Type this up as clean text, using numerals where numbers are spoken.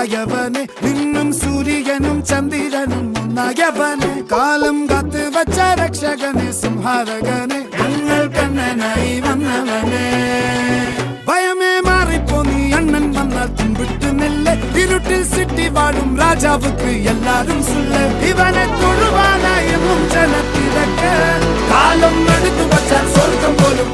ഉണ്ടായവനെ നിന്നും സൂര്യനും ചന്ദ്രനും ഒന്നായവനെ കാലം കാത്ത് വച്ച രക്ഷകനെ സംഹാരകനെ ഞങ്ങൾ കണ്ണനായി വന്നവനെ ഭയമേ മാറിപ്പോ നീ അണ്ണൻ വന്നാൽ തുമ്പിട്ടുന്നില്ല ഇരുട്ടിൽ സിറ്റി വാഴും രാജാവുക്ക് എല്ലാരും സുല്ല ഇവനെ തൊഴുവാനായും ജനത്തിരക്ക് കാലം എടുത്തു വച്ചാൽ സ്വർഗം പോലും